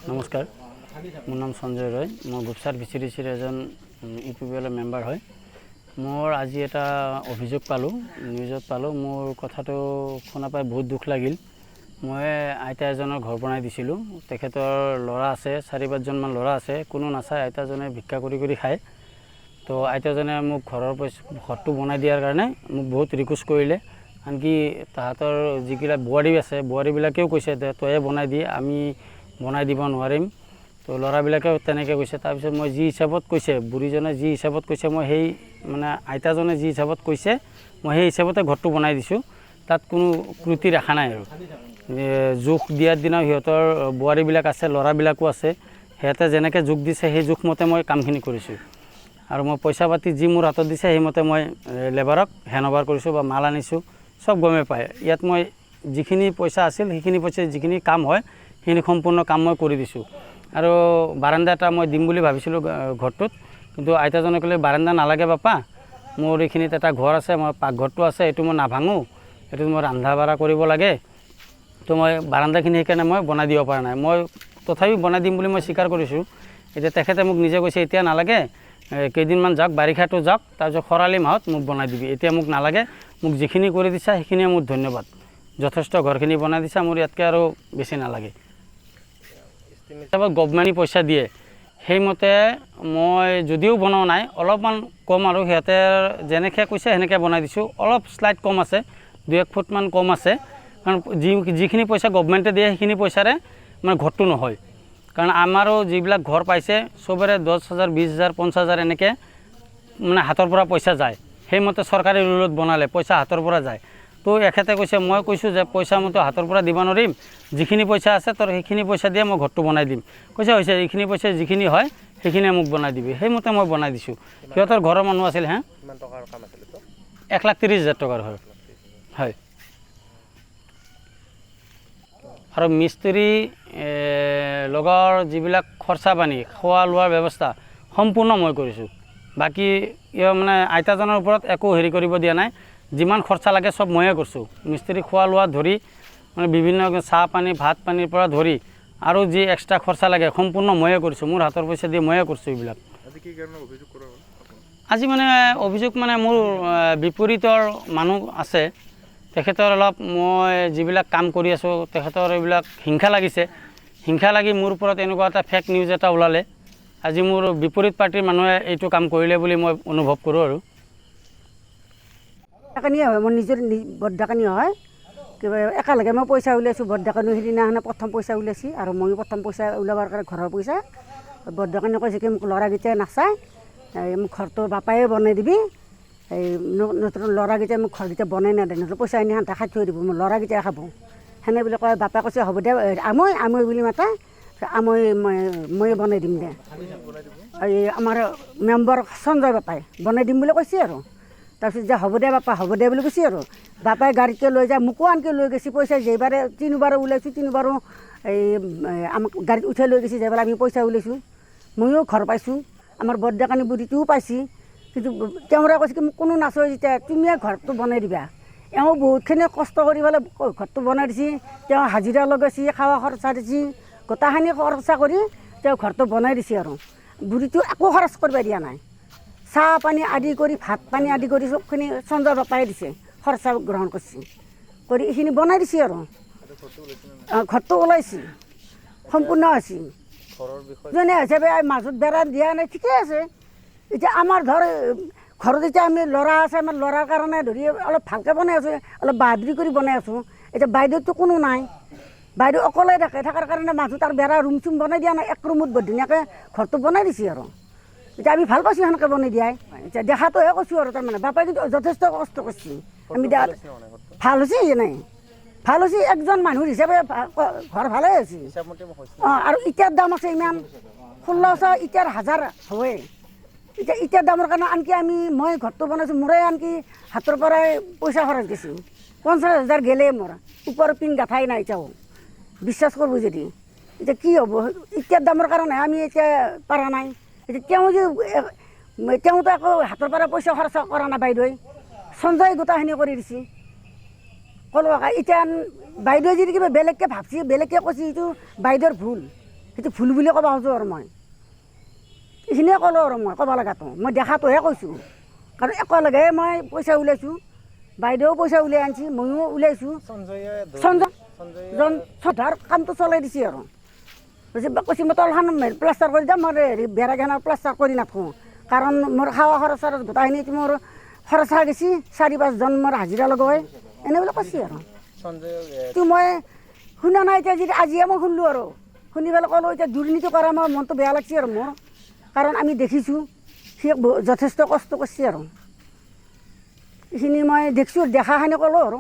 নমস্কাৰ, মোৰ নাম সঞ্জয় ৰয়। মই গোপচাৰ ভিচিডিচিৰ এজন UPPL মেম্বাৰ হয়। মোৰ আজি এটা অভিযোগ পালোঁ, নিউজত পালোঁ। মোৰ কথাটো শুনা পাই বহুত দুখ লাগিল। মই আইতা এজনৰ ঘৰ বনাই দিছিলোঁ। তেখেতৰ ল'ৰা আছে, 4-5জনমান ল'ৰা আছে। কোনো নাচায়, আইতাজনে ভিক্ষা কৰি খায়। তো আইতাজনে মোক ঘৰটো বনাই দিয়াৰ কাৰণে মোক বহুত ৰিকুৱেষ্ট কৰিলে। আনকি তাহাঁতৰ যিবিলাক বোৱাৰী আছে, বোৱাৰীবিলাকেও কৈছে যে তয়ে বনাই দি, আমি বনাই দিব নোৱাৰিম। তো ল'ৰাবিলাকেও তেনেকৈ কৈছে। তাৰপিছত মই যি হিচাপত কৈছে, বুঢ়ীজনে যি হিচাপত কৈছে, মই সেই আইতাজনে যি হিচাপত কৈছে, মই সেই হিচাপতে ঘৰটো বনাই দিছোঁ। তাত কোনো ক্ৰুটি ৰাখা নাই। আৰু জোখ দিয়াৰ দিনাও সিহঁতৰ বোৱাৰীবিলাক আছে, ল'ৰাবিলাকো আছে। সিহঁতে যেনেকৈ জোখ দিছে সেই জোখমতে মই কামখিনি কৰিছোঁ। আৰু মই পইচা পাতি যি মোৰ হাতত দিছে সেইমতে মই লেবাৰক হেণ্ডঅভাৰ কৰিছোঁ বা মাল আনিছোঁ, চব গমেই পায়। ইয়াত মই যিখিনি পইচা আছিল সেইখিনি পইচা যিখিনি কাম হয় সেইখিনি সম্পূৰ্ণ কাম মই কৰি দিছোঁ। আৰু বাৰাণ্ডা এটা মই দিম বুলি ভাবিছিলোঁ ঘৰটোত, কিন্তু আইতাজনে ক'লে বাৰাণ্ডা নালাগে বাপা, মোৰ এইখিনিত এটা ঘৰ আছে, মই পাকঘৰটো আছে, এইটো মই নাভাঙোঁ, এইটোত মই ৰন্ধা বঢ়া কৰিব লাগে। তো মই বাৰাণ্ডাখিনি সেইকাৰণে মই বনাই দিব পৰা নাই। মই তথাপি বনাই দিম বুলি মই স্বীকাৰ কৰিছোঁ। এতিয়া তেখেতে মোক নিজে কৈছে এতিয়া নালাগে, কেইদিনমান যাওক, বাৰিষাটো যাওক, তাৰপিছত খৰালি মাহত মোক বনাই দিবি, এতিয়া মোক নালাগে, মোক যিখিনি কৰি দিছা সেইখিনিয়ে মোৰ ধন্যবাদ, যথেষ্ট ঘৰখিনি বনাই দিছা, মোৰ ইয়াতকৈ আৰু বেছি নালাগে। গভমেণ্টে পইচা দিয়ে, সেইমতে মই যদিও বনোৱা নাই, অলপমান কম আৰু সিহঁতে যেনেকৈ কৈছে সেনেকৈ বনাই দিছোঁ। অলপ শ্লাইড কম আছে, 2-1 ফুটমান কম আছে। কাৰণ যিখিনি পইচা গভমেণ্টে দিয়ে সেইখিনি পইচাৰে মানে ঘৰটো নহয়। কাৰণ আমাৰো যিবিলাক ঘৰ পাইছে চবৰে 10,000, 20,000, 50,000 এনেকৈ মানে হাতৰ পৰা পইচা যায়। সেইমতে চৰকাৰী ৰুলত বনালে পইচা হাতৰ পৰা যায়। তো এখেতে কৈছে, মই কৈছোঁ যে পইচা মইতো হাতৰ পৰা দিব নোৱাৰিম, যিখিনি পইচা আছে তোৰ সেইখিনি পইচা দিয়ে মই ঘৰটো বনাই দিম। কৈছে হৈছে এইখিনি পইচা যিখিনি হয় সেইখিনিয়ে মোক বনাই দিবি। সেইমতে মই বনাই দিছোঁ। সিহঁতৰ ঘৰৰ মানুহ আছিল। 1,30,000 টকাৰ হয়। হয়। আৰু মিস্ত্ৰী লগৰ যিবিলাক খৰচা পানী, খোৱা লোৱাৰ ব্যৱস্থা সম্পূৰ্ণ মই কৰিছোঁ। বাকী মানে আইতাজনৰ ওপৰত একো হেৰি কৰিব দিয়া নাই। যিমান খৰচা লাগে চব ময়ে কৰিছোঁ। মিস্ত্ৰী খোৱা লোৱা ধৰি মানে বিভিন্ন চাহ পানী, ভাত পানীৰ পৰা ধৰি আৰু যি এক্সট্ৰা খৰচা লাগে সম্পূৰ্ণ ময়ে কৰিছোঁ। মোৰ হাতৰ পইচা দি ময়ে কৰিছোঁ এইবিলাক। আজি মানে অভিযোগ মানে মোৰ বিপৰীতৰ মানুহ আছে। তেখেতৰ অলপ মই যিবিলাক কাম কৰি আছোঁ তেখেতৰ এইবিলাক হিংসা লাগিছে। হিংসা লাগি মোৰ ওপৰত এনেকুৱা এটা ফেক নিউজ এটা ওলালে। আজি মোৰ বিপৰীত পাৰ্টিৰ মানুহে এইটো কাম কৰিলে বুলি মই অনুভৱ কৰোঁ। আৰু ডাকানীয়ে হয়, মোৰ নিজৰ বৰডাকানী হয়। কিবা একেলগে মই পইচা উলিয়াইছোঁ। বৰডাকানী সেইদিনাখনে প্ৰথম পইচা উলিয়াইছে আৰু ময়ো প্ৰথম পইচা ওলাবৰ কাৰণে ঘৰৰ পইচা। বৰডাকানী কৈছে কি মোক ল'ৰাকেইটাই নাচায়, মোক ঘৰটো বাপায়ে বনাই দিবি, এই নতুন ল'ৰাকেইটাই মোক ঘৰকেইটা বনাই নেদে, নতুন পইচা এনে সিহঁতে খাই থৈ দিব, মোৰ ল'ৰাকেইটাই খাব সেনে বুলি কয়। বাপাই কৈছে হ'ব দে, আমৈ বুলি মাতে, ময়ে বনাই দিম দে। এই আমাৰ মেম্বাৰ সঞ্জয় বাপাই বনাই দিম বুলি কৈছে। আৰু তাৰপিছত যে হ'ব দে বাপা, হ'ব দে বুলি কৈছে। আৰু বাপাই গাড়ীতে লৈ যায়, মোকো আনকি লৈ গৈছে পইচা। যেইবাৰে 3বাৰো ওলাইছোঁ, 3বাৰো এই আমাক গাড়ীত উঠাই লৈ গৈছে। যেইবাৰে আমি পইচা ওলাইছোঁ ময়ো ঘৰ পাইছোঁ, আমাৰ বৰডাকানী বুঢ়ীটোও পাইছে। কিন্তু তেওঁৰে কৈছে কি মোক কোনো নাচায় যেতিয়া তুমিয়ে ঘৰটো বনাই দিবা। এওঁ বহুতখিনি কষ্ট কৰি পেলাই ঘৰটো বনাই দিছে। তেওঁ হাজিৰা লগাইছে, খাৱা খৰচা দিছে, গোটেইখিনি খৰচা কৰি তেওঁ ঘৰটো বনাই দিছে। আৰু বুঢ়ীটো একো খৰচ কৰিব দিয়া নাই। চাহ পানী আদি কৰি, ভাত পানী আদি কৰি চবখিনি সঞ্জয় বাপাই দিছে, খৰচা গ্ৰহণ কৰিছে, কৰি এইখিনি বনাই দিছে। আৰু ঘৰটো ওলাইছে, সম্পূৰ্ণ হৈছে। যেনে হিচাপে মাজত বেৰা দিয়া নাই, ঠিকে আছে। এতিয়া আমাৰ ধৰ ঘৰত এতিয়া আমি ল'ৰা আছে, আমাৰ ল'ৰাৰ কাৰণে ধৰি অলপ ভালকৈ বনাই আছোঁ, অলপ বাহাদুৰি কৰি বনাই আছোঁ। এতিয়া বাইদেউতো কোনো নাই, বাইদেউ অকলে থাকে, থকাৰ কাৰণে মাজত আৰু বেৰা ৰুম চুম বনাই দিয়া নাই। এক ৰুমত বৰ ধুনীয়াকৈ ঘৰটো বনাই দিছে। আৰু এতিয়া আমি ভাল পাইছোঁ সেনেকৈ বনাই দিয়াই। এতিয়া দেখাটোহে কৈছোঁ। আৰু তাৰমানে বাপাই কিন্তু যথেষ্ট কষ্ট কৰিছে। আমি দেখাত ভাল হৈছে, নাই ভাল হৈছে, একজন মানুহ হিচাপে ঘৰ ভালেই হৈছে। আৰু ইটাৰ দাম আছে ইমান, 1600 ইটাৰ 1000 হয়। এতিয়া ইটাৰ দামৰ কাৰণে আনকি মই ঘৰটো বনাইছোঁ, মোৰে আনকি হাতৰ পৰাই পইচা খৰচ গৈছোঁ। 50,000 গেলেই মোৰ, ওপৰৰ পিন গাঠাই নাই এতিয়াও, বিশ্বাস কৰিব যদি। এতিয়া কি হ'ব, ইটাৰ দামৰ কাৰণে আমি এতিয়া পৰা নাই। এতিয়া তেওঁতো একো হাতৰ পৰা পইচা খৰচ কৰা নাই বাইদেৱে, সঞ্জয় গোটেইখিনি কৰি দিছে। ক'লো এতিয়া বাইদেৱে যদি কিবা বেলেগকৈ ভাবছি, বেলেগকৈ কৈছে, এইটো বাইদেউৰ ভুল। সেইটো ভুল বুলি ক'ব খোজোঁ আৰু মই এইখিনিয়ে ক'লোঁ আৰু মই ক'ব লগাটো মই দেখাটোহে কৈছোঁ কাৰণ একেলগে মই পইচা ওলাইছোঁ বাইদেউও পইচা উলিয়াই আনিছে ময়ো ওলাইছোঁ সঞ্জয় কামটো চলাই দিছে আৰু কৈছে মই তলখন প্লাষ্টাৰ কৰি যাম মই হেৰি বেৰাখনৰ প্লাষ্টাৰ কৰি নাথাকোঁ কাৰণ মোৰ খাৱা খৰচ গোটাইখিনি মোৰ খৰচ হৈ গৈছে 4-5জন মোৰ হাজিৰা লগাই এনে বুলি কৈছে আৰু তো মই শুনা নাই এতিয়া যদি আজিয়ে মই শুনিলোঁ আৰু শুনি পেলাই ক'লোঁ এতিয়া দুৰ্নীতি কৰা মোৰ মনটো বেয়া লাগিছে আৰু মোৰ কাৰণ আমি দেখিছোঁ সি যথেষ্ট কষ্ট কৰিছে আৰু এইখিনি মই দেখিছোঁ দেখাখিনি ক'লোঁ আৰু